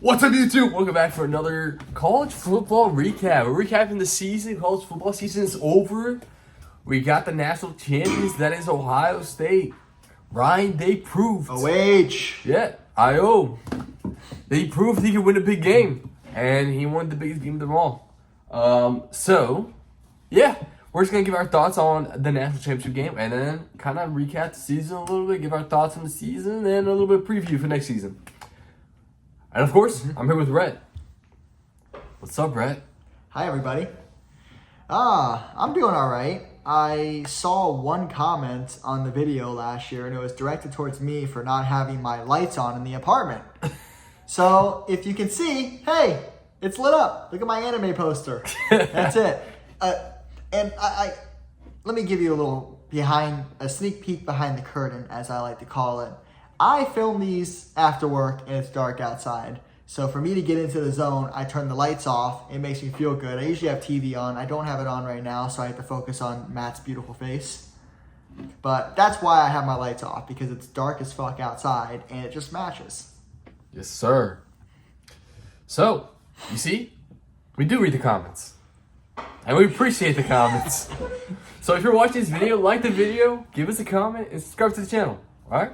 What's up, YouTube? Welcome back for another college football recap. We're recapping the season. College football season is over. We got the national champions. That is Ohio State. Ryan, they proved. OH. Yeah, IO. They proved he could win a big game. And he won the biggest game of them all. Yeah. We're just going to give our thoughts on the national championship game. And then kind of recap the season a little bit. Give our thoughts on the season. And a little bit of preview for next season. And of course, I'm here with Rhett. What's up, Rhett? Hi, everybody. I'm doing all right. I saw one comment on the video last year, and it was directed towards me for not having my lights on in the apartment. So, if you can see, hey, it's lit up. Look at my anime poster. That's it. And I let me give you a sneak peek behind the curtain, as I like to call it. I film these after work and it's dark outside. So for me to get into the zone, I turn the lights off. It makes me feel good. I usually have TV on. I don't have it on right now, so I have to focus on Matt's beautiful face. But that's why I have my lights off, because it's dark as fuck outside and it just matches. Yes, sir. So, you see, we do read the comments. And we appreciate the comments. So if you're watching this video, like the video, give us a comment, and subscribe to the channel. Alright?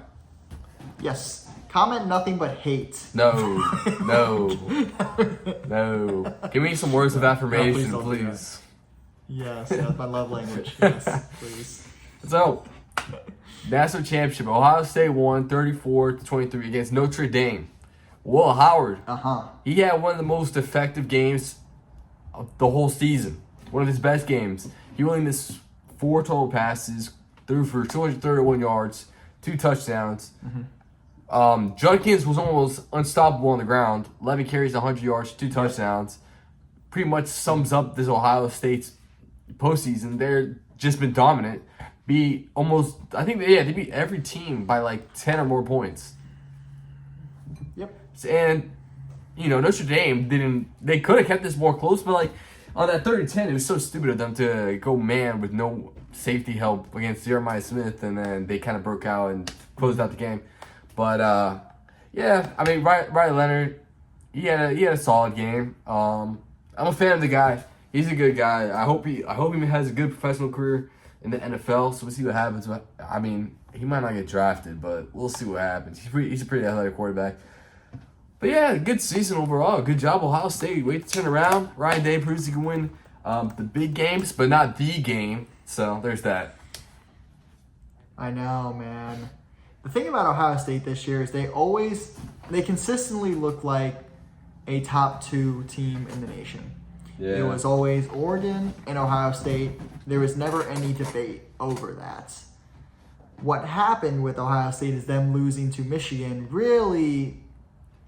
Yes. Comment nothing but hate. No. Give me some words of affirmation, No, please don't do please. Yes, that's my love language. Yes, please. So, national championship. Ohio State won 34-23 against Notre Dame. Will Howard, he had one of the most effective games of the whole season. One of his best games. He only missed 4 total passes, threw for 231 yards, 2 touchdowns. Judkins was almost unstoppable on the ground. 11 carries, 100 yards, 2 touchdowns. Pretty much sums up this Ohio State's postseason. They're just been dominant. They beat every team by like 10 or more points. Yep. And, Notre Dame they could have kept this more close, but like on that 3rd-10, it was so stupid of them to go man with no safety help against Jeremiah Smith, and then they kind of broke out and closed out the game. But Riley Leonard, he had a solid game. I'm a fan of the guy. He's a good guy. I hope he has a good professional career in the NFL. So we'll see what happens. I mean, he might not get drafted, but we'll see what happens. He's a pretty athletic quarterback. But yeah, good season overall. Good job, Ohio State. Wait to turn around. Ryan Day proves he can win the big games, but not the game. So there's that. I know, man. The thing about Ohio State this year is they consistently look like a top 2 team in the nation. Yeah. It was always Oregon and Ohio State. There was never any debate over that. What happened with Ohio State is them losing to Michigan really,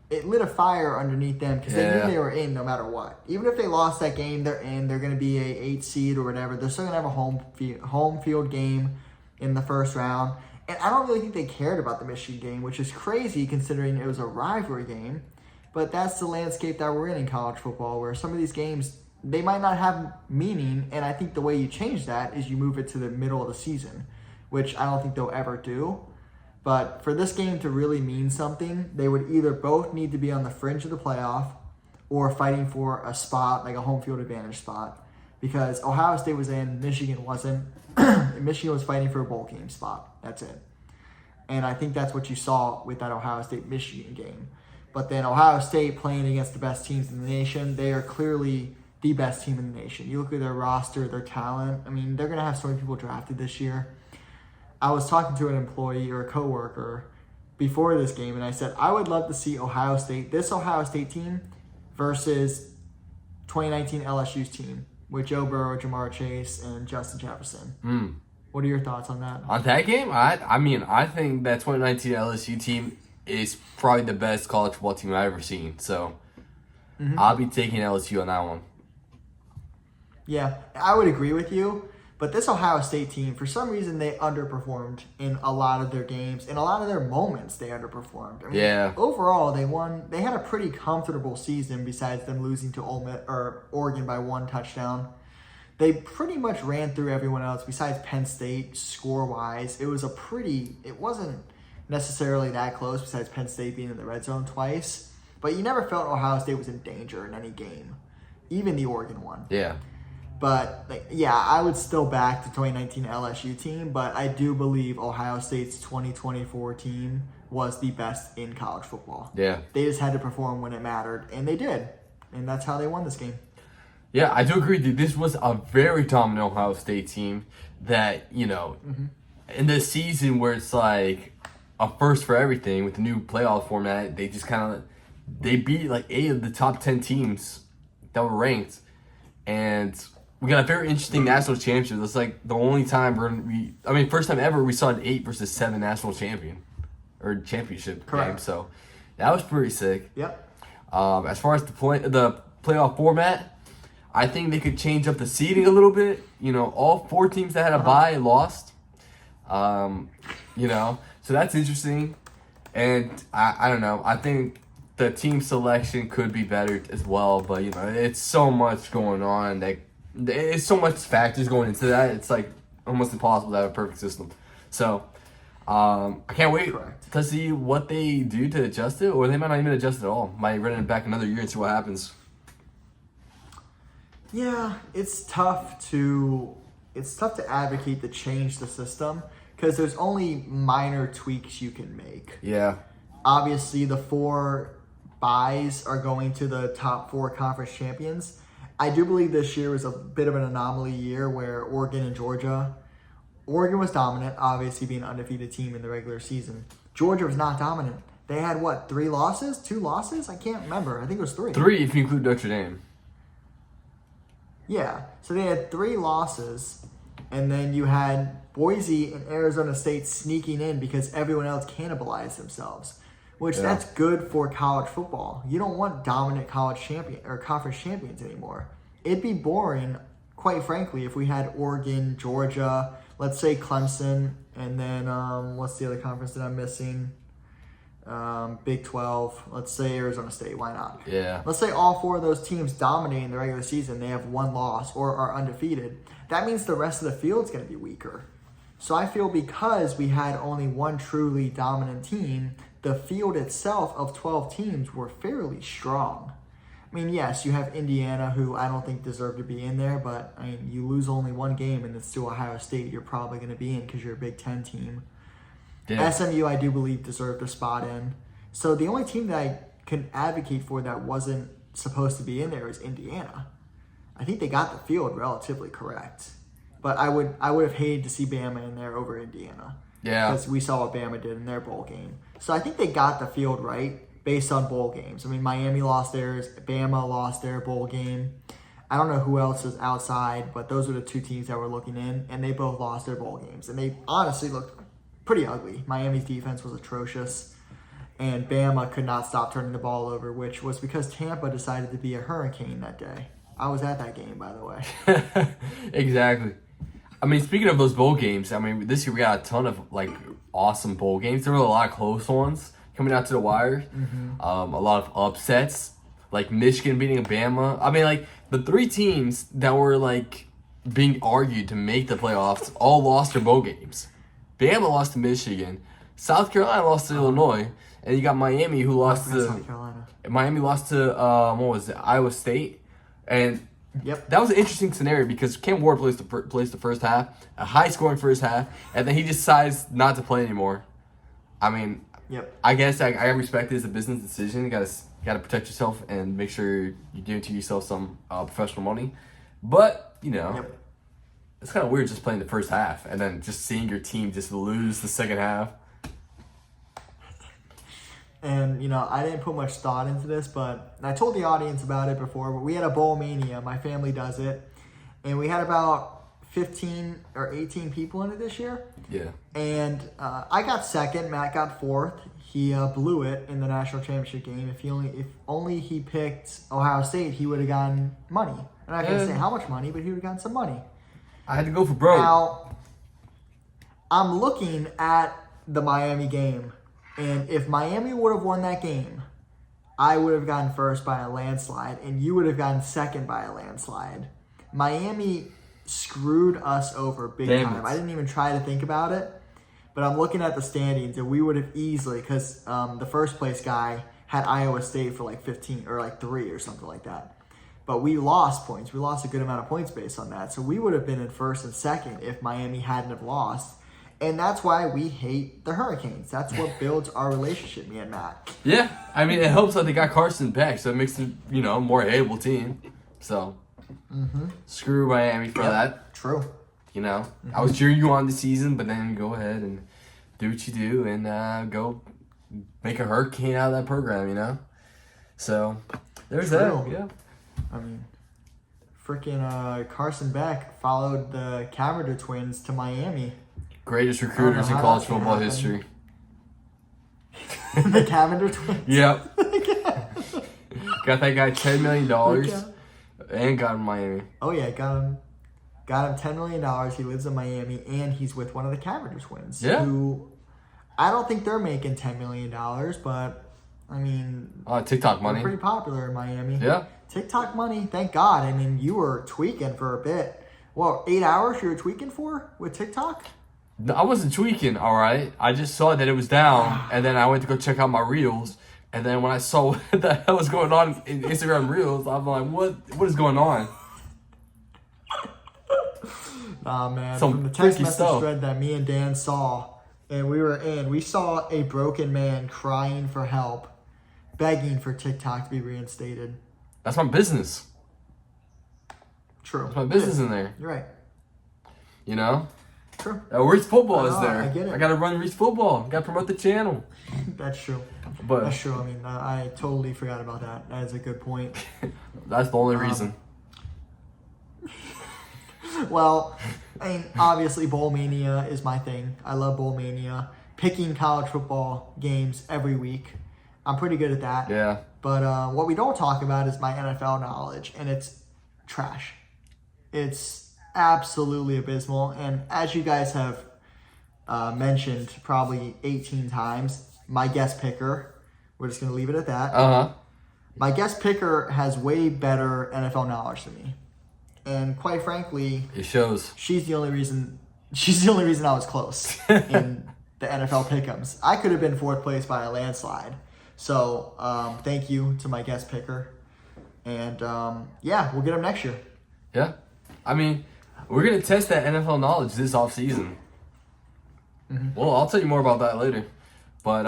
it lit a fire underneath them, because they knew they were in no matter what. Even if they lost that game, they're in. They're going to be a 8 seed or whatever. They're still going to have a home field game in the first round. And I don't really think they cared about the Michigan game, which is crazy considering it was a rivalry game. But that's the landscape that we're in college football, where some of these games, they might not have meaning. And I think the way you change that is you move it to the middle of the season, which I don't think they'll ever do. But for this game to really mean something, they would either both need to be on the fringe of the playoff or fighting for a spot, like a home field advantage spot. Because Ohio State was in, Michigan wasn't. Michigan was fighting for a bowl game spot. That's it. And I think that's what you saw with that Ohio State-Michigan game. But then Ohio State playing against the best teams in the nation, they are clearly the best team in the nation. You look at their roster, their talent. I mean, they're going to have so many people drafted this year. I was talking to an employee or a coworker before this game, and I said, I would love to see this Ohio State team versus 2019 LSU's team with Joe Burrow, Jamar Chase, and Justin Jefferson. What are your thoughts on that? On that game, I think that 2019 LSU team is probably the best college football team I've ever seen. So I'll be taking LSU on that one. Yeah, I would agree with you. But this Ohio State team, for some reason, they underperformed in a lot of their games. In a lot of their moments, they underperformed. I mean, overall, they won. They had a pretty comfortable season besides them losing to Oregon by 1 touchdown. They pretty much ran through everyone else besides Penn State score-wise. It wasn't necessarily that close besides Penn State being in the red zone twice. But you never felt Ohio State was in danger in any game, even the Oregon one. Yeah. But, I would still back the 2019 LSU team, but I do believe Ohio State's 2024 team was the best in college football. Yeah. They just had to perform when it mattered, and they did. And that's how they won this game. Yeah, I do agree that this was a very dominant Ohio State team that, in this season where it's like a first for everything with the new playoff format, they just they beat like 8 of the top 10 teams that were ranked. And we got a very interesting national championship. It's like the only time first time ever we saw an 8 versus 7 national championship game. So that was pretty sick. Yep. As far as the playoff format, I think they could change up the seeding a little bit. All 4 teams that had a bye lost. So that's interesting. And I don't know. I think the team selection could be better as well. But, it's so much going on. It's so much factors going into that. It's like almost impossible to have a perfect system. So I can't wait to see what they do to adjust it. Or they might not even adjust it at all. Might run it back another year and see what happens. Yeah, it's tough to advocate to change the system because there's only minor tweaks you can make. Yeah. Obviously, the 4 byes are going to the top 4 conference champions. I do believe this year was a bit of an anomaly year where Oregon was dominant, obviously being an undefeated team in the regular season. Georgia was not dominant. They had 3 losses? 2 losses? I can't remember. I think it was 3. 3 if you include Notre Dame. Yeah, so they had 3 losses, and then you had Boise and Arizona State sneaking in because everyone else cannibalized themselves, that's good for college football. You don't want dominant college champion or conference champions anymore. It'd be boring, quite frankly, if we had Oregon, Georgia, let's say Clemson, and then what's the other conference that I'm missing? Big 12, let's say Arizona State, why not? Yeah. Let's say all 4 of those teams dominating the regular season, they have 1 loss or are undefeated. That means the rest of the field's going to be weaker. So I feel because we had only 1 truly dominant team, the field itself of 12 teams were fairly strong. I mean, yes, you have Indiana, who I don't think deserve to be in there, but you lose only 1 game and it's to Ohio State, you're probably going to be in because you're a Big Ten team. Yeah. SMU, I do believe, deserved a spot in. So the only team that I can advocate for that wasn't supposed to be in there is Indiana. I think they got the field relatively correct. But I would have hated to see Bama in there over Indiana. Yeah. Because we saw what Bama did in their bowl game. So I think they got the field right based on bowl games. I mean, Miami lost theirs. Bama lost their bowl game. I don't know who else is outside, but those were the 2 teams that were looking in, and they both lost their bowl games. And they honestly looked pretty ugly. Miami's defense was atrocious, and Bama could not stop turning the ball over, which was because Tampa decided to be a hurricane that day. I was at that game, by the way. Exactly. I mean, speaking of those bowl games, this year we got a ton of awesome bowl games. There were a lot of close ones coming out to the wire. Mm-hmm. A lot of upsets, like Michigan beating Bama. The 3 teams that were being argued to make the playoffs all lost their bowl games. Bama lost to Michigan, South Carolina lost to Illinois, and you got Miami who lost to South Carolina. Miami lost to Iowa State, and that was an interesting scenario because Cam Ward plays the first half, a high scoring first half, and then he decides not to play anymore. I guess I respect it as a business decision. You gotta protect yourself and make sure you guarantee yourself some professional money, but it's kind of weird just playing the first half and then just seeing your team just lose the second half. And, I didn't put much thought into this, but I told the audience about it before, but we had a bowl mania. My family does it. And we had about 15 or 18 people in it this year. Yeah. And I got second. Matt got 4th. He blew it in the national championship game. If only he picked Ohio State, he would have gotten money. I'm not going to say how much money, but he would have gotten some money. I had to go for broke. Now, I'm looking at the Miami game, and if Miami would have won that game, I would have gotten first by a landslide, and you would have gotten second by a landslide. Miami screwed us over big time. I didn't even try to think about it, but I'm looking at the standings, and we would have easily, because the first place guy had Iowa State for like 15 or like 3 or something like that. But we lost points. We lost a good amount of points based on that. So we would have been in first and second if Miami hadn't have lost. And that's why we hate the Hurricanes. That's what builds our relationship, me and Matt. Yeah, I mean, it helps that they got Carson back, so it makes them, a more able team. So, screw Miami for that. True. I was cheering you on the season, but then go ahead and do what you do and go make a hurricane out of that program, So, there's True. that. Yeah. I mean, freaking Carson Beck followed the Camerder twins to Miami. Greatest recruiters in college football history. The Camerder twins? Yep. Got that guy $10 million and got him Miami. Oh, yeah, got him $10 million. He lives in Miami, and he's with one of the Camerder twins. Yeah. Who, I don't think they're making $10 million, but, I mean... TikTok money. They're pretty popular in Miami. Yeah. TikTok money, thank God. I mean, you were tweaking for a bit. Well, 8 hours you were tweaking for with TikTok? No, I wasn't tweaking, all right? I just saw that it was down, and then I went to go check out my Reels, and then when I saw what the hell was going on in Instagram Reels, I'm like, what is going on? Nah, man. Some from the text freaky message stuff. thread that me and Dan saw, and we saw a broken man crying for help, begging for TikTok to be reinstated. That's my business. True. That's my business in there. You're right. True. Reese Football is there. I get it. I got to run Reese Football. Got to promote the channel. That's true. But That's true. I mean, I totally forgot about that. That is a good point. that's the only reason. Well, I mean, obviously, Bowl Mania is my thing. I love Bowl Mania. Picking college football games every week. I'm pretty good at that. Yeah. But what we don't talk about is my NFL knowledge, and it's trash. It's absolutely abysmal. And as you guys have mentioned probably 18 times, my guest picker, we're just going to leave it at that. Uh-huh. My guest picker has way better NFL knowledge than me. And quite frankly, It shows. she's the only reason I was close in the NFL pick'ems. I could have been fourth place by a landslide. So thank you to my guest picker. And we'll get him next year. Yeah. I mean, we're going to test that NFL knowledge this offseason. Well, I'll tell you more about that later. But,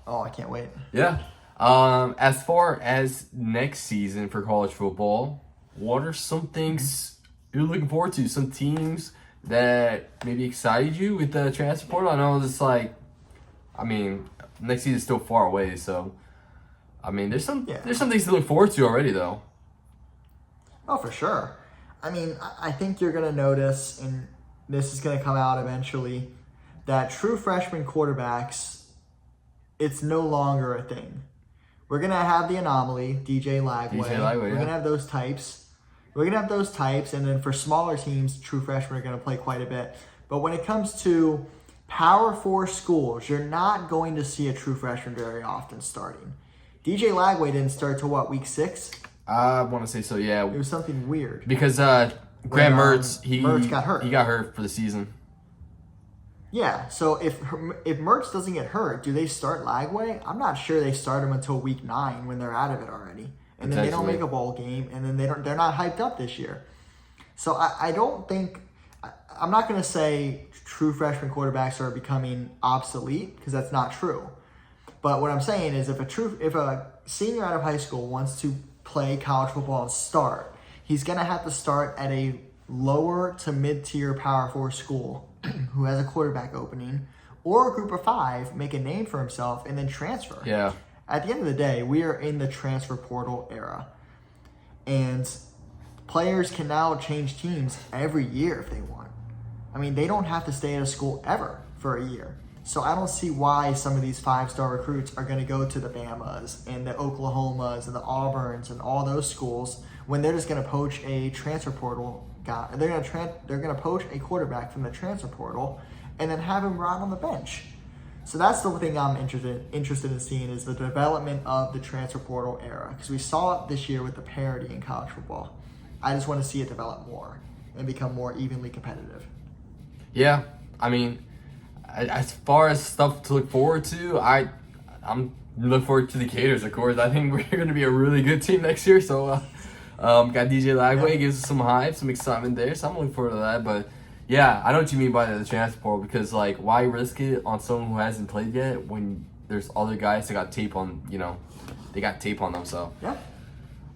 Oh, I can't wait. yeah. As far as next season for college football, what are some things you're looking forward to? Some teams that maybe excited you with the transfer portal? I know it's next season's still far away, so there's some things to look forward to already though. Oh, for sure. I mean, I think you're going to notice, and this is going to come out eventually, that true freshman quarterbacks, it's no longer a thing. We're going to have the anomaly, DJ Lagway. We're going to have those types. And then for smaller teams, true freshmen are going to play quite a bit. But when it comes to Power 4 schools, you're not going to see a true freshman very often starting. DJ Lagway didn't start till week 6? I want to say so, yeah. It was something weird. Because Graham Mertz, Mertz got hurt. He got hurt for the season. Yeah, so if Mertz doesn't get hurt, do they start Lagway? I'm not sure they start him until week 9 when they're out of it already. And then they don't make a bowl game, and then they're not hyped up this year. So I don't think, I'm not going to say true freshman quarterbacks are becoming obsolete, because that's not true. But what I'm saying is if a senior out of high school wants to play college football and start, he's going to have to start at a lower to mid-tier Power 4 school who has a quarterback opening, or a group of 5, make a name for himself, and then transfer. Yeah. At the end of the day, we are in the transfer portal era. And players can now change teams every year if they want. I mean, they don't have to stay at a school ever for a year. So I don't see why some of these 5-star recruits are going to go to the Bamas and the Oklahomas and the Auburns and all those schools when they're just going to poach a transfer portal guy. They're going to poach a quarterback from the transfer portal and then have him rot on the bench. So that's the thing I'm interested in seeing is the development of the transfer portal era, because we saw it this year with the parity in college football. I just want to see it develop more and become more evenly competitive. Yeah, I mean, as far as stuff to look forward to, I'm look forward to the Gators, of course. I think we're going to be a really good team next year. So, got DJ Lagway, gives us some hype, some excitement there. So I'm looking forward to that. But yeah, I know what you mean by the transfer portal, because like, why risk it on someone who hasn't played yet when there's other guys that got tape on, they got tape on them. So yeah,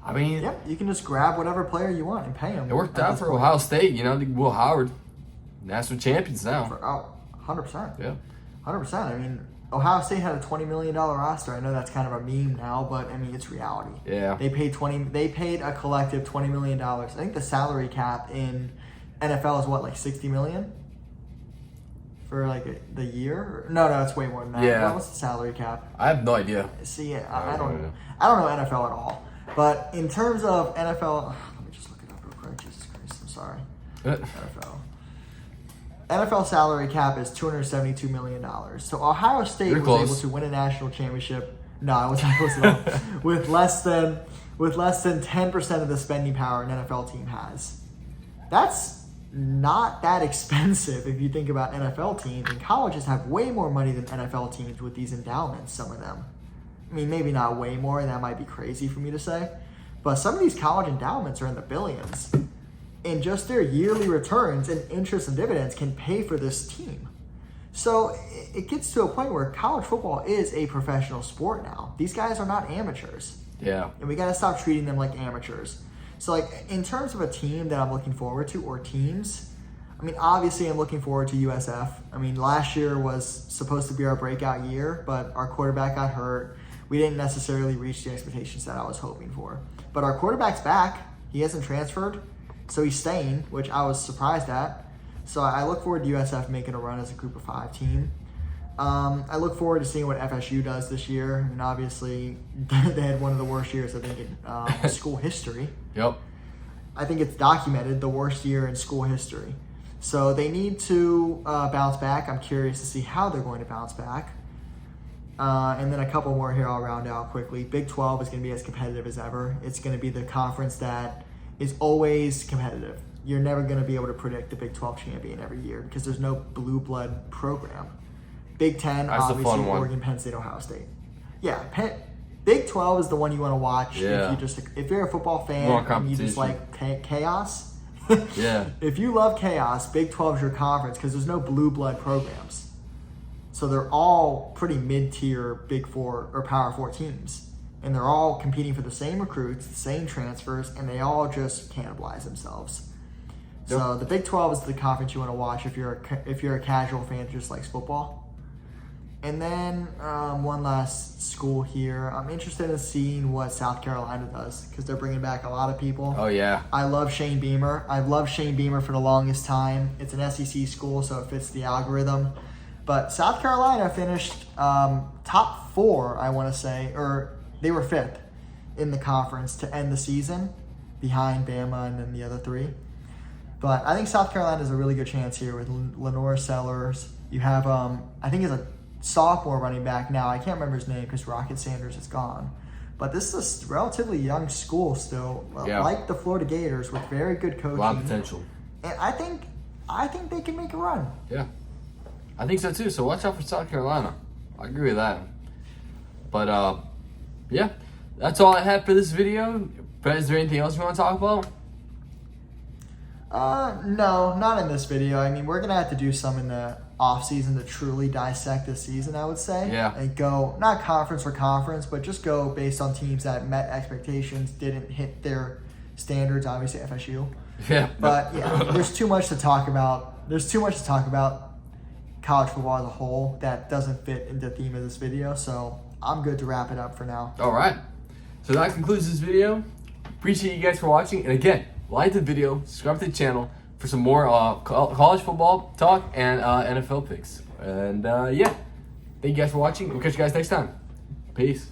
I mean, yep, you can just grab whatever player you want and pay him. It worked out for Ohio State. Will Howard, national champions now. 100%. Yeah, 100%. I mean, Ohio State had a $20 million roster. I know that's kind of a meme now, but I mean, it's reality. Yeah. They paid a collective $20 million. I think the salary cap in NFL is what, like $60 million for like the year? No, it's way more than that. Yeah. What's the salary cap? I have no idea. See, I don't know NFL at all. But in terms of NFL, let me just look it up real quick. Jesus Christ, I'm sorry. NFL salary cap is $272 million. So Ohio State was able to win a national championship. No, I wasn't close at all. with less than 10% of the spending power an NFL team has. That's not that expensive if you think about NFL teams. And colleges have way more money than NFL teams with these endowments, some of them. I mean, maybe not way more. That might be crazy for me to say. But some of these college endowments are in the billions. And just their yearly returns and interest and dividends can pay for this team. So it gets to a point where college football is a professional sport now. These guys are not amateurs. Yeah. And we got to stop treating them like amateurs. So, like, in terms of a team that I'm looking forward to, or teams, I mean, obviously I'm looking forward to USF. I mean, last year was supposed to be our breakout year, but our quarterback got hurt. We didn't necessarily reach the expectations that I was hoping for. But our quarterback's back. He hasn't transferred. So he's staying, which I was surprised at. So I look forward to USF making a run as a group of 5 team. I look forward to seeing what FSU does this year. I mean, obviously, they had one of the worst years, I think, in school history. Yep. I think it's documented, the worst year in school history. So they need to bounce back. I'm curious to see how they're going to bounce back. And then a couple more here I'll round out quickly. Big 12 is going to be as competitive as ever. It's going to be the conference that is always competitive. You're never going to be able to predict the Big 12 champion every year because there's no blue blood program. Big 10, that's obviously, Oregon, Penn State, Ohio State. Yeah, Big 12 is the one you want to watch if you're a football fan and you just like chaos. Yeah. If you love chaos, Big 12 is your conference because there's no blue blood programs. So they're all pretty mid-tier Big 4 or Power 4 teams. And they're all competing for the same recruits, the same transfers, and they all just cannibalize themselves. Yep. So the Big 12 is the conference you want to watch if you're a casual fan who just likes football. And then one last school here. I'm interested in seeing what South Carolina does because they're bringing back a lot of people. Oh, yeah. I love Shane Beamer. I've loved Shane Beamer for the longest time. It's an SEC school, so it fits the algorithm. But South Carolina finished top 4, I want to say, or they were 5th in the conference to end the season behind Bama and then the other 3. But I think South Carolina has a really good chance here with Lenore Sellers. You have, I think he's a sophomore running back now. I can't remember his name because Rocket Sanders is gone. But this is a relatively young school still, like the Florida Gators, with very good coaching. A lot of potential. And I think they can make a run. Yeah. I think so too. So watch out for South Carolina. I agree with that. But yeah, that's all I had for this video. But is there anything else you want to talk about? No, not in this video. I mean, we're gonna have to do some in the off season to truly dissect this season, I would say. Yeah. And go not conference for conference, but just go based on teams that met expectations, didn't hit their standards. Obviously, FSU. Yeah. But yeah, there's too much to talk about. There's too much to talk about college football as a whole that doesn't fit into the theme of this video. So I'm good to wrap it up for now. All right. So that concludes this video. Appreciate you guys for watching. And again, like the video, subscribe to the channel for some more college football talk and NFL picks. And yeah, thank you guys for watching. We'll catch you guys next time. Peace.